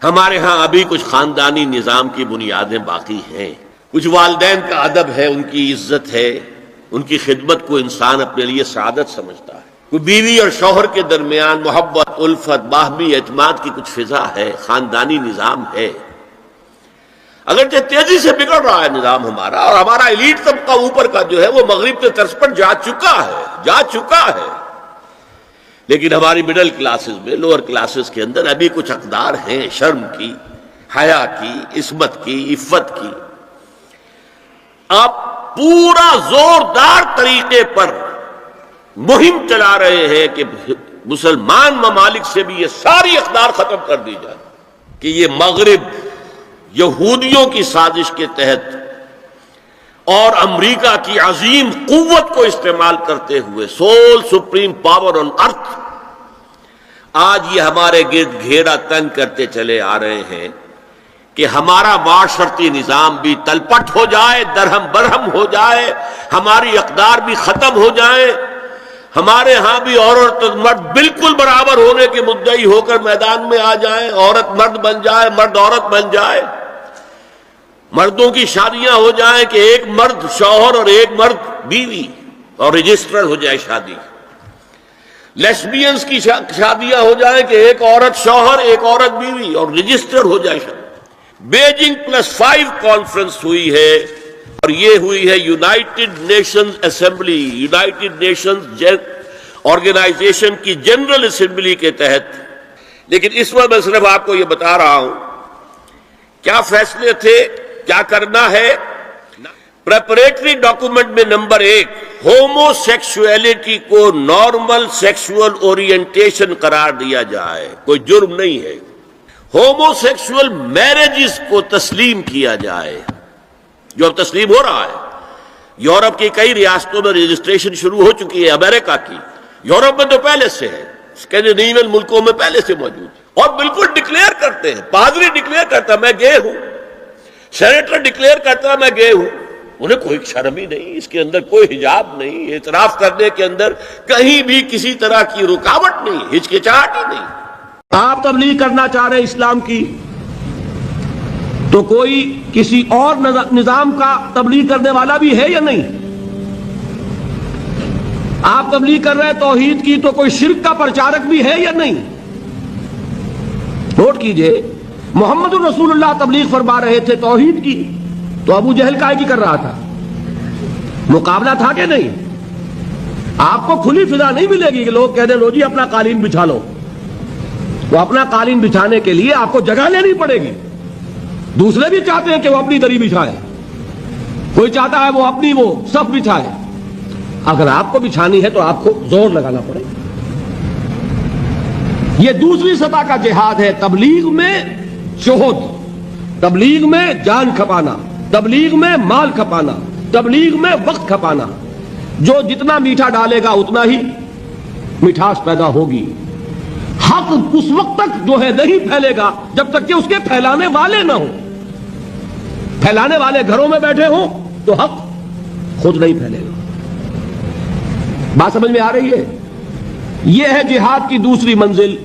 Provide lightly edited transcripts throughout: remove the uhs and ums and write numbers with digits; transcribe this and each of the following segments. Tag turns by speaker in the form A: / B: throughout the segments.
A: ہمارے ہاں ابھی کچھ خاندانی نظام کی بنیادیں باقی ہیں، کچھ والدین کا ادب ہے، ان کی عزت ہے، ان کی خدمت کو انسان اپنے لیے سعادت سمجھتا ہے، کوئی بیوی اور شوہر کے درمیان محبت، الفت، باہمی اعتماد کی کچھ فضا ہے، خاندانی نظام ہے۔ اگرچہ تیزی سے بگڑ رہا ہے نظام ہمارا، اور ہمارا ایلیٹ طبقہ اوپر کا جو ہے وہ مغرب کے طرز پر جا چکا ہے، لیکن ہماری مڈل کلاسز میں، لوور کلاسز کے اندر ابھی کچھ اقدار ہیں شرم کی، حیا کی، عصمت کی، عفت کی۔ آپ پورا زوردار طریقے پر مہم چلا رہے ہیں کہ مسلمان ممالک سے بھی یہ ساری اقدار ختم کر دی جائے، کہ یہ مغرب یہودیوں کی سازش کے تحت اور امریکہ کی عظیم قوت کو استعمال کرتے ہوئے، سول سپریم پاور آن ارتھ، آج یہ ہمارے گرد گھیرا تنگ کرتے چلے آ رہے ہیں کہ ہمارا معاشرتی نظام بھی تلپٹ ہو جائے، درہم برہم ہو جائے، ہماری اقدار بھی ختم ہو جائیں، ہمارے ہاں بھی عورت اور مرد بالکل برابر ہونے کے مدعی ہو کر میدان میں آ جائیں، عورت مرد بن جائے، مرد عورت بن جائے، مردوں کی شادیاں ہو جائیں کہ ایک مرد شوہر اور ایک مرد بیوی اور رجسٹر ہو جائے شادی، لیسبینز کی شادیاں ہو جائیں کہ ایک عورت شوہر ایک عورت بیوی اور رجسٹر ہو جائے شادی۔ بیجنگ+5 کانفرنس ہوئی ہے، اور یہ ہوئی ہے united nations assembly, united nations organization کی جنرل اسمبلی کے تحت۔ لیکن اس وقت میں صرف آپ کو یہ بتا رہا ہوں کیا فیصلے تھے، کیا کرنا ہے۔ پریپریٹری ڈاکومنٹ میں نمبر 1، ہومو سیکشولیٹی کو نارمل سیکشول اورینٹیشن قرار دیا جائے، کوئی جرم نہیں ہے۔ ہومو سیکشول میرجز کو تسلیم کیا جائے، جو اب تسلیم ہو رہا ہے۔ یورپ کی کئی ریاستوں میں رجسٹریشن شروع ہو چکی ہے، امریکہ کی، یورپ میں تو پہلے سے ہے، اسکینڈینیوین ملکوں میں پہلے سے موجود ہے، اور بالکل ڈکلیئر کرتے ہیں، پادری ڈکلیئر کرتا ہے میں گے ہوں، سینیٹر ڈکلیئر کرتا ہے میں گے ہوں، انہیں کوئی شرم ہی نہیں، اس کے اندر کوئی حجاب نہیں، اعتراف کرنے کے اندر کہیں بھی کسی طرح کی رکاوٹ نہیں، ہچکچاہٹ ہی نہیں۔
B: آپ تبلیغ کرنا چاہ رہے اسلام کی، تو کوئی کسی اور نظام کا تبلیغ کرنے والا بھی ہے یا نہیں؟ آپ تبلیغ کر رہے توحید کی، تو کوئی شرک کا پرچارک بھی ہے یا نہیں؟ نوٹ کیجئے، محمد الرسول اللہ تبلیغ فرما رہے تھے توحید کی، تو ابو جہل کائے کی کر رہا تھا؟ مقابلہ تھا کہ نہیں؟ آپ کو کھلی فضا نہیں ملے گی کہ لوگ کہہ دیں لو جی اپنا قالین بچھا لو، تو اپنا قالین بچھانے کے لیے آپ کو جگہ لینی پڑے گی۔ دوسرے بھی چاہتے ہیں کہ وہ اپنی دری بچھائے، کوئی چاہتا ہے وہ اپنی وہ صف بچھائے۔ اگر آپ کو بچھانی ہے تو آپ کو زور لگانا پڑے گا۔ یہ دوسری سطح کا جہاد ہے، تبلیغ میں شہود، تبلیغ میں جان کھپانا، تبلیغ میں مال کھپانا، تبلیغ میں وقت کھپانا۔ جو جتنا میٹھا ڈالے گا اتنا ہی مٹھاس پیدا ہوگی۔ حق اس وقت تک جو ہے نہیں پھیلے گا جب تک کہ اس کے پھیلانے والے نہ ہوں۔ پھیلانے والے گھروں میں بیٹھے ہوں تو حق خود نہیں پھیلے گا۔ بات سمجھ میں آ رہی ہے؟ یہ ہے جہاد کی دوسری منزل،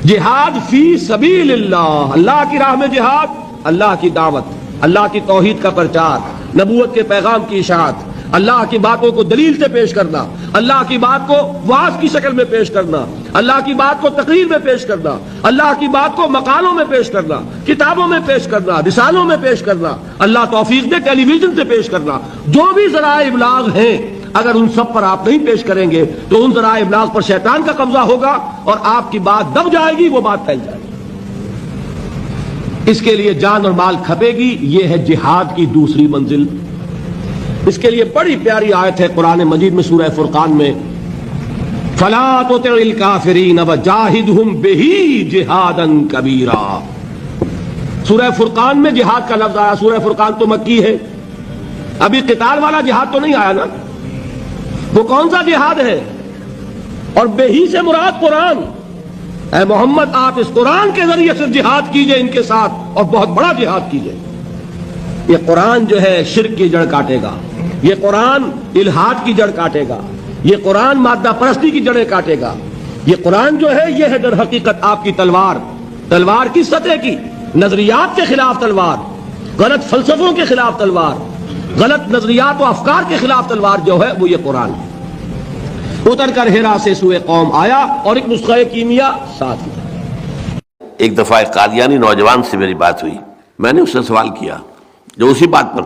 B: جہاد فی سبیل اللہ، اللہ کی راہ میں جہاد، اللہ کی دعوت، اللہ کی توحید کا پرچار، نبوت کے پیغام کی اشاعت، اللہ کی باتوں کو دلیل سے پیش کرنا، اللہ کی بات کو وعظ کی شکل میں پیش کرنا، اللہ کی بات کو تقریر میں پیش کرنا، اللہ کی بات کو مقالوں میں پیش کرنا، کتابوں میں پیش کرنا، رسالوں میں پیش کرنا، اللہ توفیق دے ٹیلی ویژن سے پیش کرنا۔ جو بھی ذرائع ابلاغ ہیں، اگر ان سب پر آپ نہیں پیش کریں گے تو ان ذرائع ابلاغ پر شیطان کا قبضہ ہوگا اور آپ کی بات دب جائے گی، وہ بات پھیل جائے گی۔ اس کے لیے جان اور مال کھپے گی، یہ ہے جہاد کی دوسری منزل۔ اس کے لیے بڑی پیاری آیت ہے قرآن مجید میں سورہ فرقان میں، فَلَا تُطِعِ الْكَافِرِينَ وَجَاهِدْهُمْ بِهِ جِهَادًا كَبِيرًا۔ سورہ فرقان میں جہاد کا لفظ آیا، سورہ فرقان تو مکی ہے، ابھی قتال والا جہاد تو نہیں آیا نا۔ وہ کون سا جہاد ہے؟ اور بہی سے مراد قرآن۔ اے محمد آپ اس قرآن کے ذریعے سے جہاد کیجئے ان کے ساتھ، اور بہت بڑا جہاد کیجئے۔ یہ قرآن جو ہے شرک کی جڑ کاٹے گا، یہ قرآن الحاد کی جڑ کاٹے گا، یہ قرآن مادہ پرستی کی جڑیں کاٹے گا، یہ قرآن جو ہے یہ ہے در حقیقت آپ کی تلوار، تلوار کس سطح کی؟ نظریات کے خلاف تلوار، غلط فلسفوں کے خلاف تلوار، غلط نظریات و افکار کے خلاف تلوار جو ہے وہ یہ قرآن ہے۔ اتر کر ہیرا سے سوئے قوم آیا اور ایک نسخہ کیمیا ساتھ ہی۔
A: ایک دفعہ ایک قادیانی نوجوان سے میری بات ہوئی، میں نے اس سے سوال کیا جو اسی بات پر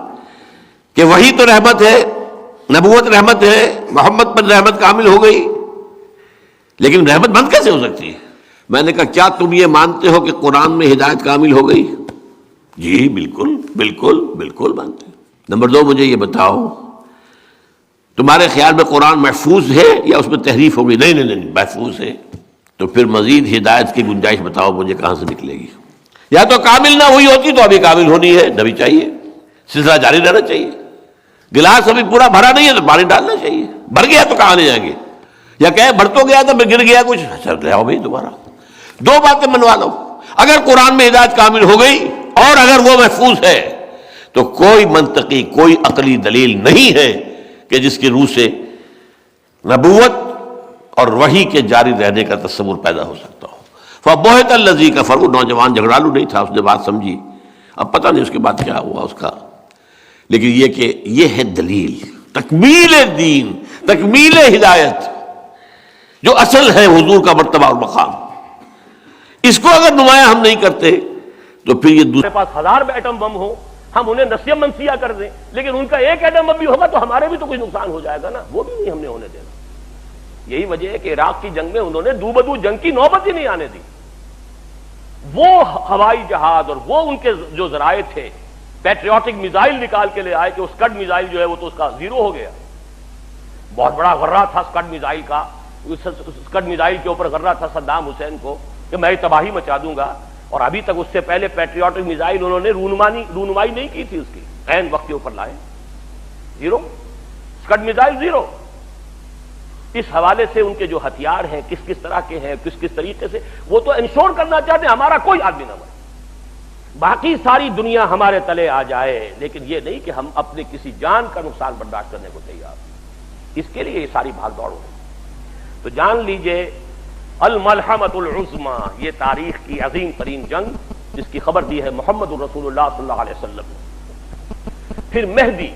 A: کہ وہی تو رحمت ہے، نبوت رحمت ہے، محمد پر رحمت کامل ہو گئی، لیکن رحمت بند کیسے ہو سکتی ہے؟ میں نے کہا کیا تم یہ مانتے ہو کہ قرآن میں ہدایت کامل ہو گئی؟ جی بالکل بالکل بالکل مانتے ہیں۔ نمبر 2 مجھے یہ بتاؤ تمہارے خیال میں قرآن محفوظ ہے یا اس میں تحریف ہو گئی؟ نہیں محفوظ ہے۔ تو پھر مزید ہدایت کی گنجائش بتاؤ مجھے کہاں سے نکلے گی؟ یا تو کامل نہ ہوئی ہوتی تو ابھی کامل ہونی ہے، نبی چاہیے، سلسلہ جاری رہنا چاہیے۔ گلاس ابھی پورا بھرا نہیں ہے تو پانی ڈالنا چاہیے، بھر گیا تو کہاں لے جائیں گے؟ یا کہ بھر تو گیا تھا پھر گر گیا کچھ، اچھا لے آؤ بھائی دوبارہ۔ 2 باتیں منوا لو، اگر قرآن میں ہدایت کامل ہو گئی اور اگر وہ محفوظ ہے تو کوئی منطقی کوئی عقلی دلیل نہیں ہے کہ جس کی روح سے نبوت اور وحی کے جاری رہنے کا تصور پیدا ہو سکتا ہو۔ فَبُہِتَ الَّذِي كَفَرَ، نوجوان جھگڑالو نہیں تھا، اس نے بات سمجھی، اب پتہ نہیں اس کے بعد کیا ہوا اس کا، لیکن یہ کہ یہ ہے دلیل، تکمیل دین، تکمیل ہدایت، جو اصل ہے حضور کا مرتبہ اور مقام۔ اس کو اگر نمایاں ہم نہیں کرتے تو پھر یہ دوسرے
C: پاس 1000 ایٹم بم ہو، ہم انہیں نسیہ منسیہ کر دیں، لیکن ان کا ایک ایٹم بم بھی ہوگا تو ہمارے بھی تو کوئی نقصان ہو جائے گا نا، وہ بھی نہیں ہم نے ہونے دینا۔ یہی وجہ ہے کہ عراق کی جنگ میں انہوں نے دو بدو جنگ کی نوبت ہی نہیں آنے دی۔ وہ ہوائی جہاز اور وہ ان کے جو ذرائع تھے، پیٹریوٹک میزائل نکال کے لے آئے کہ اس اسکڈ میزائل جو ہے وہ تو اس کا زیرو ہو گیا۔ بہت بڑا غرہ تھا اسکڈ میزائل کا، اسکڈ میزائل کے اوپر غرہ تھا صدام حسین کو کہ میں تباہی مچا دوں گا، اور ابھی تک اس سے پہلے پیٹریوٹک میزائل انہوں نے رونمائی نہیں کی تھی اس کی، عین وقت کے اوپر لائے، زیرو، اسکڈ میزائل زیرو۔ اس حوالے سے ان کے جو ہتھیار ہیں کس کس طرح کے ہیں، کس کس طریقے سے، وہ تو انشور کرنا چاہتے ہیں ہمارا کوئی آدمی نہ مرے، باقی ساری دنیا ہمارے تلے آ جائے، لیکن یہ نہیں کہ ہم اپنے کسی جان کا نقصان برداشت کرنے کو تیار۔ اس کے لیے یہ ساری بھاگ دوڑ ہوئی۔ تو جان لیجئے الملحمۃ العظمی، یہ تاریخ کی عظیم ترین جنگ جس کی خبر دی ہے محمد الرسول اللہ صلی اللہ علیہ وسلم نے۔ پھر مہدی،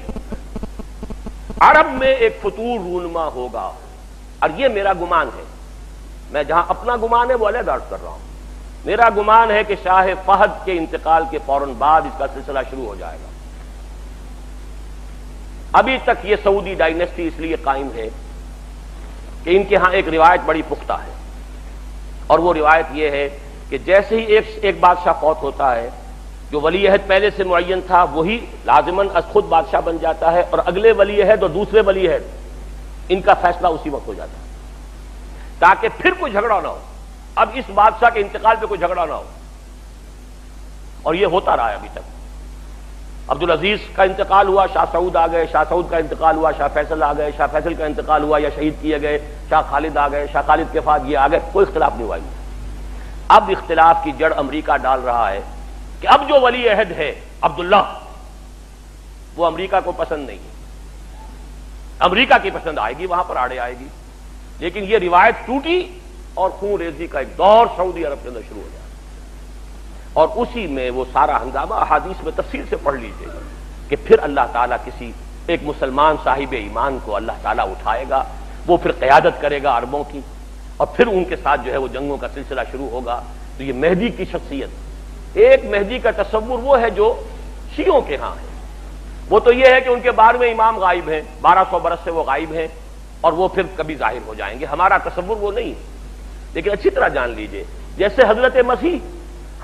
C: عرب میں ایک فطور رونما ہوگا، اور یہ میرا گمان ہے، میں جہاں اپنا گمان ہے وہ علیحدہ عرض کر رہا ہوں، میرا گمان ہے کہ شاہ فہد کے انتقال کے فوراً بعد اس کا سلسلہ شروع ہو جائے گا۔ ابھی تک یہ سعودی ڈائنیسٹی اس لیے قائم ہے کہ ان کے ہاں ایک روایت بڑی پختہ ہے، اور وہ روایت یہ ہے کہ جیسے ہی ایک بادشاہ فوت ہوتا ہے، جو ولی عہد پہلے سے معین تھا وہی لازماً خود بادشاہ بن جاتا ہے، اور اگلے ولی عہد اور دوسرے ولی عہد ان کا فیصلہ اسی وقت ہو جاتا ہے، تاکہ پھر کوئی جھگڑا نہ ہو، اب اس بادشاہ کے انتقال پہ کوئی جھگڑا نہ ہو۔ اور یہ ہوتا رہا ہے ابھی تک۔ عبدالعزیز کا انتقال ہوا، شاہ سعود آ گئے، شاہ سعود کا انتقال ہوا، شاہ فیصل آ گئے، شاہ فیصل کا انتقال ہوا یا شہید کیے گئے، شاہ خالد آ گئے، شاہ خالد کے بعد یہ آ گئے، کوئی اختلاف نہیں ہوا۔ اب اختلاف کی جڑ امریکہ ڈال رہا ہے کہ اب جو ولی عہد ہے عبداللہ، وہ امریکہ کو پسند نہیں ہے، امریکہ کی پسند آئے گی، وہاں پر آڑے آئے گی، لیکن یہ روایت ٹوٹی اور خون ریزی کا ایک دور سعودی عرب کے اندر شروع ہو جائے، اور اسی میں وہ سارا ہنگامہ احادیث میں تفصیل سے پڑھ لیجیے کہ پھر اللہ تعالیٰ کسی ایک مسلمان صاحب ایمان کو اللہ تعالیٰ اٹھائے گا، وہ پھر قیادت کرے گا عربوں کی، اور پھر ان کے ساتھ جو ہے وہ جنگوں کا سلسلہ شروع ہوگا۔ تو یہ مہدی کی شخصیت، ایک مہدی کا تصور وہ ہے جو شیعوں کے ہاں ہے، وہ تو یہ ہے کہ ان کے 12ویں امام غائب ہیں، 1200 برس سے وہ غائب ہیں، اور وہ پھر کبھی ظاہر ہو جائیں گے۔ ہمارا تصور وہ نہیں ہے، لیکن اچھی طرح جان لیجئے جیسے حضرت مسیح،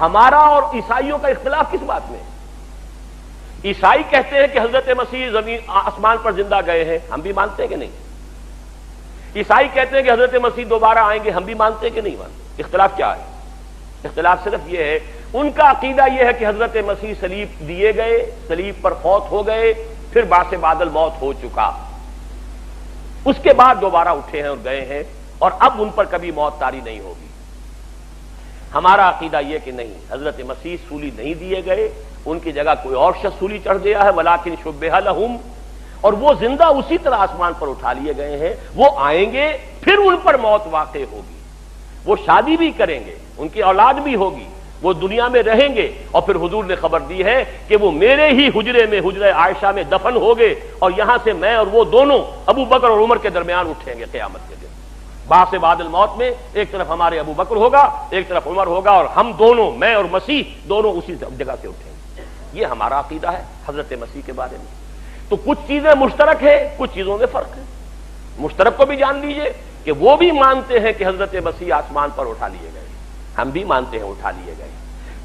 C: ہمارا اور عیسائیوں کا اختلاف کس بات میں؟ عیسائی کہتے ہیں کہ حضرت مسیح زمین آسمان پر زندہ گئے ہیں، ہم بھی مانتے ہیں کہ نہیں؟ عیسائی کہتے ہیں کہ حضرت مسیح دوبارہ آئیں گے، ہم بھی مانتے ہیں کہ نہیں مانتے؟ اختلاف کیا ہے؟ اختلاف صرف یہ ہے، ان کا عقیدہ یہ ہے کہ حضرت مسیح صلیب دیے گئے، صلیب پر فوت ہو گئے، پھر باعث بادل موت ہو چکا، اس کے بعد دوبارہ اٹھے ہیں اور گئے ہیں، اور اب ان پر کبھی موت طاری نہیں ہوگی۔ ہمارا عقیدہ یہ کہ نہیں، حضرت مسیح سولی نہیں دیے گئے، ان کی جگہ کوئی اور شخص سولی چڑھ گیا ہے، ولیکن شبہ لہم، اور وہ زندہ اسی طرح آسمان پر اٹھا لیے گئے ہیں، وہ آئیں گے، پھر ان پر موت واقع ہوگی، وہ شادی بھی کریں گے، ان کی اولاد بھی ہوگی، وہ دنیا میں رہیں گے، اور پھر حضور نے خبر دی ہے کہ وہ میرے ہی حجرے میں، حجرہ عائشہ میں دفن ہو گئے، اور یہاں سے میں اور وہ دونوں ابو بکر اور عمر کے درمیان اٹھیں گے قیامت کے دن۔ بعث بعد الموت میں ایک طرف ہمارے ابو بکر ہوگا، ایک طرف عمر ہوگا، اور ہم دونوں، میں اور مسیح دونوں اسی جگہ سے اٹھیں گے۔ یہ ہمارا عقیدہ ہے حضرت مسیح کے بارے میں۔ تو کچھ چیزیں مشترک ہے، کچھ چیزوں میں فرق ہے۔ مشترک کو بھی جان لیجئے کہ وہ بھی مانتے ہیں کہ حضرت مسیح آسمان پر اٹھا لیے گئے، ہم بھی مانتے ہیں اٹھا لیے گئے۔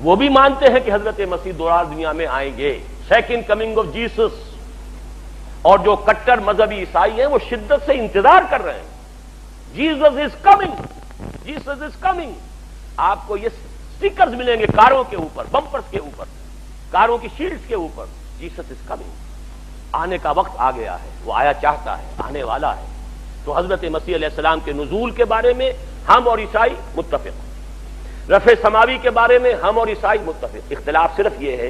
C: وہ بھی مانتے ہیں کہ حضرت مسیح دوبارہ دنیا میں آئیں گے، سیکنڈ کمنگ آف جیسس۔ اور جو کٹر مذہبی عیسائی ہیں وہ شدت سے انتظار کر رہے ہیں، Jesus is coming, Jesus is coming. آپ کو یہ سٹیکرز ملیں گے کاروں کے اوپر، بمپرز کے اوپر، کاروں کی شیلڈز کے اوپر، جیسس از کمنگ۔ آنے کا وقت آ گیا ہے، وہ آیا چاہتا ہے، آنے والا ہے۔ تو حضرت مسیح علیہ السلام کے نزول کے بارے میں ہم اور عیسائی متفق، رفع سماوی کے بارے میں ہم اور عیسائی متفق۔ اختلاف صرف یہ ہے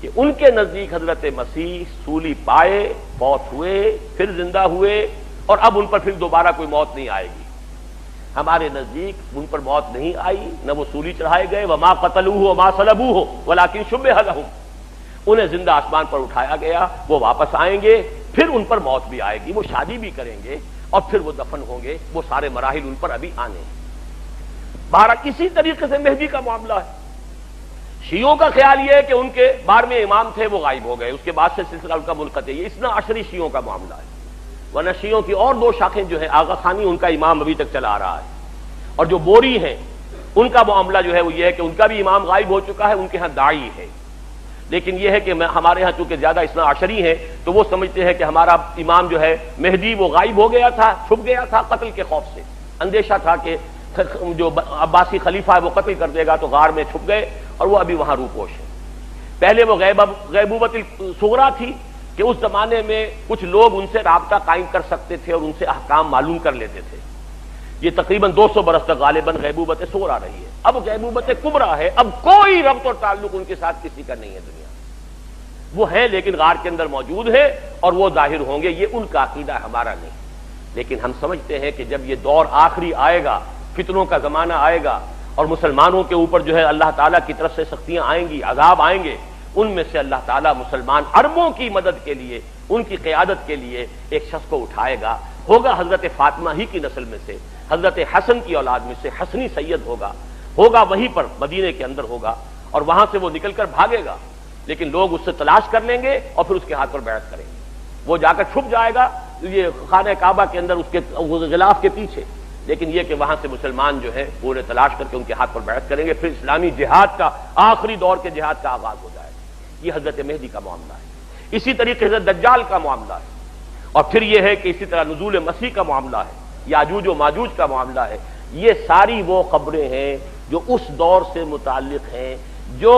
C: کہ ان کے نزدیک حضرت مسیح سولی پائے، فوت ہوئے، پھر زندہ ہوئے، اور اب ان پر پھر دوبارہ کوئی موت نہیں آئے گی۔ ہمارے نزدیک ان پر موت نہیں آئی، نہ وہ سولی چڑھائے گئے، وما قتلوہ وما صلبوہ ولکن شبہ لہم۔ انہیں زندہ آسمان پر اٹھایا گیا، وہ واپس آئیں گے، پھر ان پر موت بھی آئے گی، وہ شادی بھی کریں گے، اور پھر وہ دفن ہوں گے۔ وہ سارے مراحل ان پر ابھی آنے ہیں۔ بہرحال اسی طریقے سے مہدی کا معاملہ ہے۔ شیعوں کا خیال یہ ہے کہ ان کے 12ویں امام تھے، وہ غائب ہو گئے، اس کے بعد سے سلسلہ ان کا منقطع۔ یہ اثنا عشری شیعوں کا معاملہ ہے، ورنہ شیعوں کی اور 2 شاخیں جو ہیں، آغا خانی ان کا امام ابھی تک چلا آ رہا ہے، اور جو بوری ہیں ان کا معاملہ جو ہے وہ یہ ہے کہ ان کا بھی امام غائب ہو چکا ہے، ان کے ہاں داعی ہے۔ لیکن یہ ہے کہ ہمارے ہاں چونکہ زیادہ اثنا عشری ہیں تو وہ سمجھتے ہیں کہ ہمارا امام جو ہے مہدی وہ غائب ہو گیا تھا، چھپ گیا تھا قتل کے خوف سے، اندیشہ تھا کہ جو عباسی خلیفہ ہے وہ قتل کر دے گا، تو غار میں چھپ گئے، اور وہ ابھی وہاں روپوش ہے۔ پہلے وہ غیبوبت الصغریٰ تھی کہ اس زمانے میں کچھ لوگ ان سے رابطہ قائم کر سکتے تھے اور ان سے احکام معلوم کر لیتے تھے۔ یہ تقریباً 200 برس تک غالباً غیبوبت صغریٰ رہی ہے۔ اب غیبوبت کبریٰ ہے، اب کوئی ربط اور تعلق ان کے ساتھ کسی کا نہیں ہے دنیا۔ وہ ہیں لیکن غار کے اندر موجود ہے، اور وہ ظاہر ہوں گے، یہ ان کا عقیدہ ہے، ہمارا نہیں۔ لیکن ہم سمجھتے ہیں کہ جب یہ دور آخری آئے گا، فتنوں کا زمانہ آئے گا، اور مسلمانوں کے اوپر جو ہے اللہ تعالیٰ کی طرف سے سختیاں آئیں گی، عذاب آئیں گے، ان میں سے اللہ تعالیٰ مسلمان عربوں کی مدد کے لیے، ان کی قیادت کے لیے ایک شخص کو اٹھائے گا۔ ہوگا حضرت فاطمہ ہی کی نسل میں سے، حضرت حسن کی اولاد میں سے حسنی سید ہوگا وہیں پر مدینے کے اندر ہوگا، اور وہاں سے وہ نکل کر بھاگے گا، لیکن لوگ اس سے تلاش کر لیں گے اور پھر اس کے ہاتھ پر بیعت کریں گے۔ وہ جا کر چھپ جائے گا یہ خانہ کعبہ کے اندر اس کے غلاف کے پیچھے، لیکن یہ کہ وہاں سے مسلمان جو ہے پورے تلاش کر کے ان کے ہاتھ پر بیعت کریں گے، پھر اسلامی جہاد کا آخری دور کے جہاد کا آغاز ہو جائے گا۔ یہ حضرت مہدی کا معاملہ ہے۔ اسی طریقے سے دجال کا معاملہ ہے، اور پھر یہ ہے کہ اسی طرح نزول مسیح کا معاملہ ہے، یاجوج و ماجوج کا معاملہ ہے۔ یہ ساری وہ خبریں ہیں جو اس دور سے متعلق ہیں، جو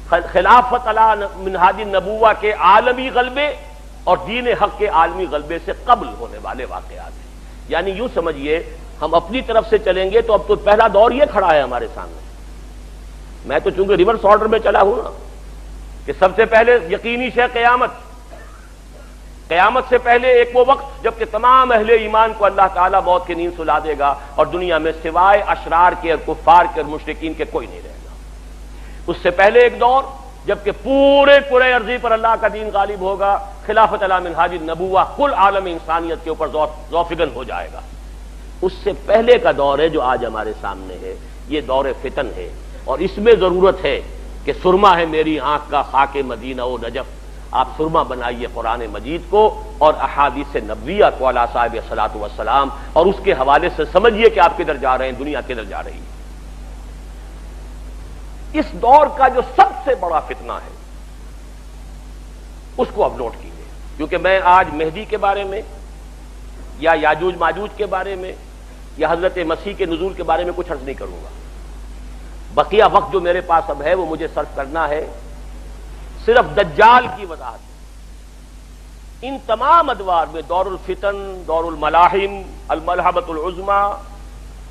C: خلافت علی منہاج النبوہ کے عالمی غلبے اور دین حق کے عالمی غلبے سے قبل ہونے والے واقعات ہیں۔ یعنی یوں سمجھیے ہم اپنی طرف سے چلیں گے تو اب تو پہلا دور یہ کھڑا ہے ہمارے سامنے۔ میں تو چونکہ ریورس آرڈر میں چلا ہوں نا، کہ سب سے پہلے یقینی شے قیامت سے پہلے ایک وہ وقت جب کہ تمام اہل ایمان کو اللہ تعالیٰ موت کی نیند سلا دے گا، اور دنیا میں سوائے اشرار کے اور کفار کے اور مشرکین کے کوئی نہیں رہے گا۔ اس سے پہلے ایک دور جب کہ پورے ارضی پر اللہ کا دین غالب ہوگا، خلافت علی منہاج النبوہ کل عالم انسانیت کے اوپر ذوفگن ہو جائے گا۔ اس سے پہلے کا دور ہے جو آج ہمارے سامنے ہے، یہ دور فتن ہے، اور اس میں ضرورت ہے کہ سرما ہے میری آنکھ کا خاک مدینہ و نجف، آپ سرما بنائیے قرآن مجید کو اور احادیث نبویہ کو علی صاحب الصلاۃ والسلام، اور اس کے حوالے سے سمجھیے کہ آپ کدھر جا رہے ہیں، دنیا کدھر جا رہی ہے۔ اس دور کا جو سب سے بڑا فتنہ ہے اس کو اب نوٹ کیجیے، کیونکہ میں آج مہدی کے بارے میں یا یاجوج ماجوج کے بارے میں یا حضرت مسیح کے نزول کے بارے میں کچھ عرض نہیں کروں گا۔ بقیہ وقت جو میرے پاس اب ہے وہ مجھے صرف کرنا ہے صرف دجال کی وضاحت۔ ان تمام ادوار میں دور الفتن، دور الملاحم، الملحمۃ العظمیٰ،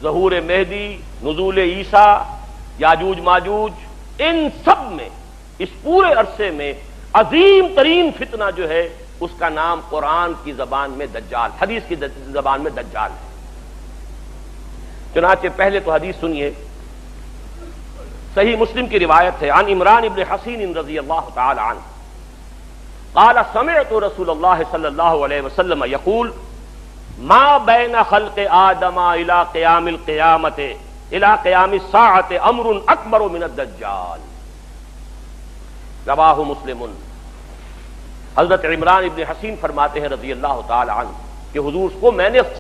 C: ظہور مہدی، نزول عیسیٰ، یاجوج ماجوج، ان سب میں اس پورے عرصے میں عظیم ترین فتنہ جو ہے اس کا نام قرآن کی زبان میں دجال، حدیث کی زبان میں دجال ہے۔ چنانچہ پہلے تو حدیث سنیے، صحیح مسلم کی روایت ہے عن عمران ابن حسین رضی اللہ تعالی عنہ قال سمعت رسول اللہ صلی اللہ علیہ وسلم یقول ما بین خلق آدم الى قیام القیامت الى قیام الساعت امر اکبر من الدجال، رواہ مسلم۔ حضرت عمران ابن حسین فرماتے ہیں رضی اللہ تعالی عنہ کہ حضور کو میں نے